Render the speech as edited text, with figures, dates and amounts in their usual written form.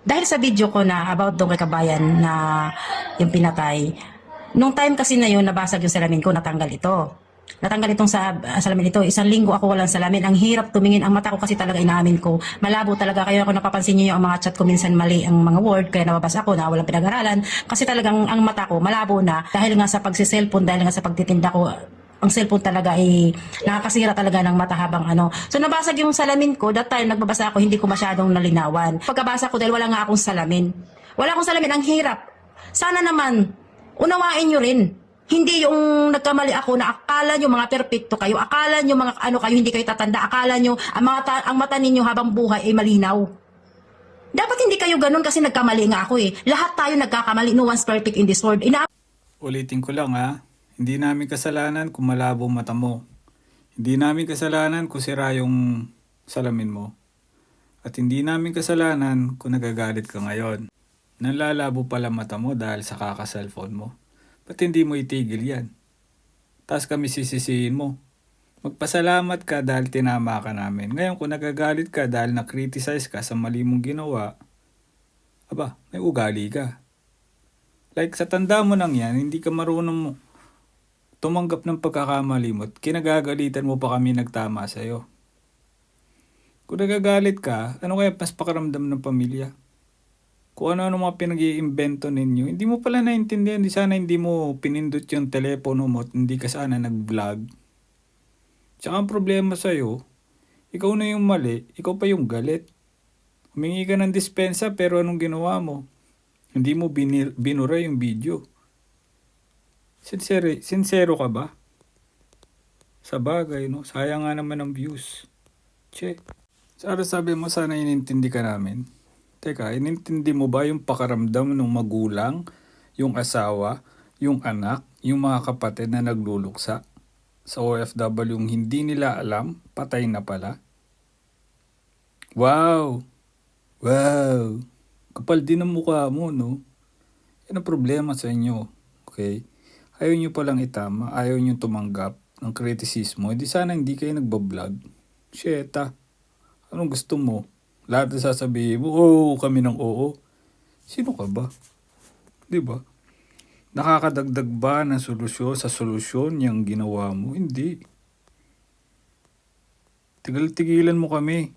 Dahil sa video ko na about doon kay Kabayan na yung pinatay, nung time kasi na yun, nabasag yung salamin ko, natanggal ito. Natanggal itong salamin ito. Isang linggo ako walang salamin. Ang hirap tumingin. Ang mata ko kasi talaga inaamin ko. Malabo talaga. Kaya ako napapansin niyo yung mga chat ko minsan mali ang mga word. Kaya nababasa ako na walang pinag-aralan. Kasi talagang ang mata ko malabo na. Dahil nga sa pagsiselfon, dahil nga sa pagtitinda ko, ang cellphone talaga ay nakakasira talaga ng mata habang ano. So nabasag yung salamin ko, that time nagbabasa ako, hindi ko masyadong nalinawan. Pagkabasa ko dahil wala nga akong salamin. Wala akong salamin, ang hirap. Sana naman, unawain nyo rin. Hindi yung nagkamali ako na akala nyo mga perpekto kayo, akala nyo mga ano kayo, hindi kayo tatanda, akala nyo ang mata ninyo habang buhay ay malinaw. Dapat hindi kayo ganun kasi nagkamali nga ako eh. Lahat tayo nagkakamali, no one's perfect in this world. Ulitin ko lang ha, hindi namin kasalanan kung malabo mata mo. Hindi namin kasalanan kung sira yung salamin mo. At hindi namin kasalanan kung nagagalit ka ngayon. Nalalabo pala mata mo dahil sa kaka-cellphone mo. Ba't hindi mo itigil yan? Tapos kami sisisihin mo. Magpasalamat ka dahil tinama ka namin. Ngayon kung nagagalit ka dahil na-criticize ka sa mali mong ginawa, aba, may ugali ka. Like sa tanda mo nang yan, hindi ka marunong mo tumanggap ng pagkakamali mo at kinagagalitan mo pa kami nagtama sa'yo. Kung nagagalit ka, ano kaya mas pakaramdam ng pamilya? Kung ano-ano mga pinag-iimbento ninyo, hindi mo pala naintindihan. Di sana hindi mo pinindot yung telepono mo at hindi ka sana nag-vlog. Tsaka ang problema sa'yo, ikaw na yung mali, ikaw pa yung galit. Humingi ka ng dispensa pero anong ginawa mo? Hindi mo binura yung video. Sincero ka ba? Sa bagay, no? Sayang nga naman ang views. Che. Sana sabi mo sana inintindi ka namin. Teka, inintindi mo ba yung pakaramdam ng magulang, yung asawa, yung anak, yung mga kapatid na nagluluksa sa OFW yung hindi nila alam, patay na pala? Wow! Wow! Kapal din ang mukha mo, no? Yan ang problema sa inyo, okay? Ayaw nyo palang itama, ayaw nyo tumanggap ng kritisismo, hindi sana hindi kayo nagbablog. Shit anong gusto mo? Lahat na sasabihin mo, oo kami ng oo. Sino ka ba? Di ba? Nakakadagdag ba ng solusyon sa solusyon yung ginawa mo? Hindi. Tigilan mo kami.